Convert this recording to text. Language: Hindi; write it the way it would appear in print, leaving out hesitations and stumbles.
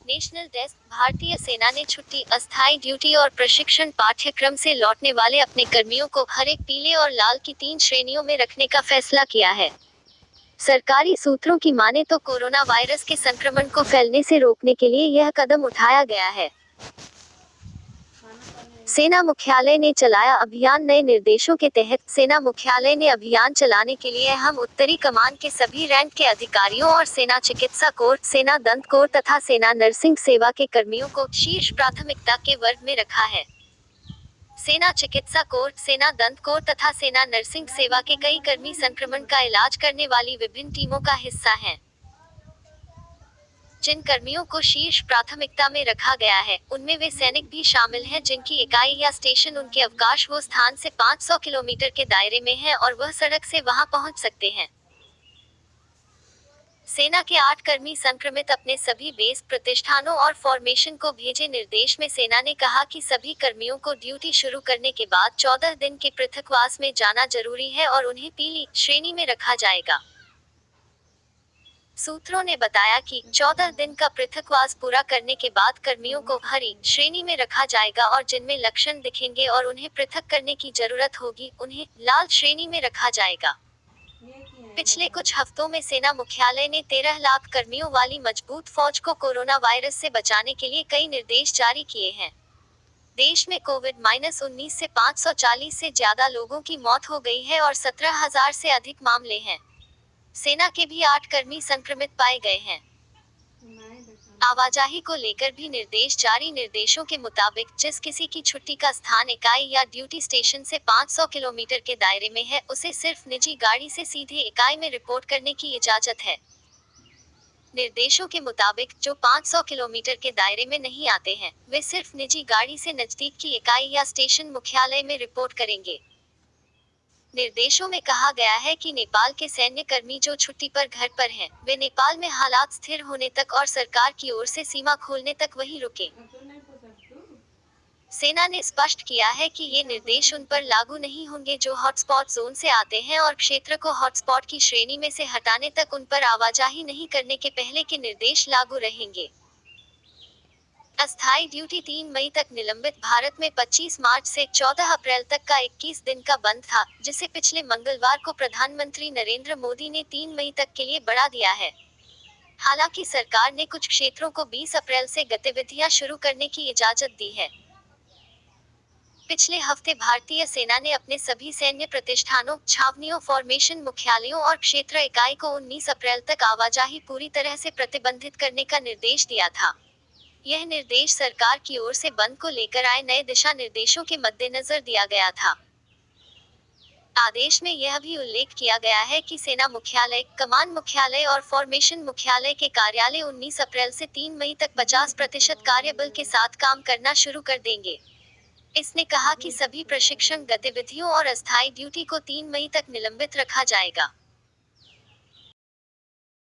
National desk. भारतीय सेना ने छुट्टी, अस्थायी ड्यूटी और प्रशिक्षण पाठ्यक्रम से लौटने वाले अपने कर्मियों को हरे, पीले और लाल की 3 श्रेणियों में रखने का फैसला किया है। सरकारी सूत्रों की माने तो कोरोना वायरस के संक्रमण को फैलने से रोकने के लिए यह कदम उठाया गया है। सेना मुख्यालय ने चलाया अभियान। नए निर्देशों के तहत सेना मुख्यालय ने अभियान चलाने के लिए अहम उत्तरी कमान के सभी रैंक के अधिकारियों और सेना चिकित्सा कोर, सेना दंत कोर तथा सेना नर्सिंग सेवा के कर्मियों को शीर्ष प्राथमिकता के वर्ग में रखा है। सेना चिकित्सा कोर, सेना दंत कोर तथा सेना नर्सिंग सेवा के कई कर्मी संक्रमण का इलाज करने वाली विभिन्न टीमों का हिस्सा हैं। जिन कर्मियों को शीर्ष प्राथमिकता में रखा गया है, उनमें वे सैनिक भी शामिल हैं जिनकी इकाई या स्टेशन उनके अवकाश वो स्थान से 500 किलोमीटर के दायरे में है और वह सड़क से वहां पहुंच सकते हैं। सेना के 8 कर्मी संक्रमित अपने सभी बेस, प्रतिष्ठानों और फॉर्मेशन को भेजे। निर्देश में सेना ने कहा कि सभी कर्मियों को ड्यूटी शुरू करने के बाद 14 दिन के पृथकवास में जाना जरूरी है और उन्हें पीली श्रेणी में रखा जाएगा। सूत्रों ने बताया कि 14 दिन का पृथकवास पूरा करने के बाद कर्मियों को हरी श्रेणी में रखा जाएगा और जिनमें लक्षण दिखेंगे और उन्हें पृथक करने की जरूरत होगी, उन्हें लाल श्रेणी में रखा जाएगा। पिछले कुछ हफ्तों में सेना मुख्यालय ने 13 लाख कर्मियों वाली मजबूत फौज को कोरोना वायरस से बचाने के लिए कई निर्देश जारी किए हैं। देश में कोविड-19 से 540 से ज्यादा लोगों की मौत हो गई है और 17,000 से अधिक मामले हैं। सेना के भी 8 कर्मी संक्रमित पाए गए हैं। आवाजाही को लेकर भी निर्देश जारी। निर्देशों के मुताबिक जिस किसी की छुट्टी का स्थान इकाई या ड्यूटी स्टेशन से 500 किलोमीटर के दायरे में है, उसे सिर्फ निजी गाड़ी से सीधे इकाई में रिपोर्ट करने की इजाजत है। निर्देशों के मुताबिक जो 500 किलोमीटर के दायरे में नहीं आते हैं, वे सिर्फ निजी गाड़ी से नजदीक की इकाई या स्टेशन मुख्यालय में रिपोर्ट करेंगे। निर्देशों में कहा गया है कि नेपाल के सैन्य कर्मी जो छुट्टी पर घर पर हैं, वे नेपाल में हालात स्थिर होने तक और सरकार की ओर से सीमा खोलने तक वहीं रुके। सेना ने स्पष्ट किया है कि ये निर्देश उन पर लागू नहीं होंगे जो हॉटस्पॉट जोन से आते हैं और क्षेत्र को हॉटस्पॉट की श्रेणी में से हटाने तक उन पर आवाजाही नहीं करने के पहले के निर्देश लागू रहेंगे। अस्थायी ड्यूटी 3 मई तक निलंबित। भारत में 25 मार्च से 14 अप्रैल तक का 21 दिन का बंद था, जिसे पिछले मंगलवार को प्रधानमंत्री नरेंद्र मोदी ने 3 मई तक के लिए बढ़ा दिया है। हालांकि सरकार ने कुछ क्षेत्रों को 20 अप्रैल से गतिविधियां शुरू करने की इजाजत दी है। पिछले हफ्ते भारतीय सेना ने अपने सभी सैन्य प्रतिष्ठानों, छावनियों, फॉर्मेशन मुख्यालयों और क्षेत्र इकाई को 19 अप्रैल तक आवाजाही पूरी तरह से प्रतिबंधित करने का निर्देश दिया था। यह निर्देश सरकार की ओर से बंद को लेकर आए नए दिशा निर्देशों के मद्देनजर दिया गया था। आदेश में यह भी उल्लेख किया गया है कि सेना मुख्यालय, कमान मुख्यालय और फॉर्मेशन मुख्यालय के कार्यालय 19 अप्रैल से 3 मई तक 50% कार्यबल के साथ काम करना शुरू कर देंगे। इसने कहा कि सभी प्रशिक्षण गतिविधियों और अस्थायी ड्यूटी को 3 मई तक निलंबित रखा जाएगा।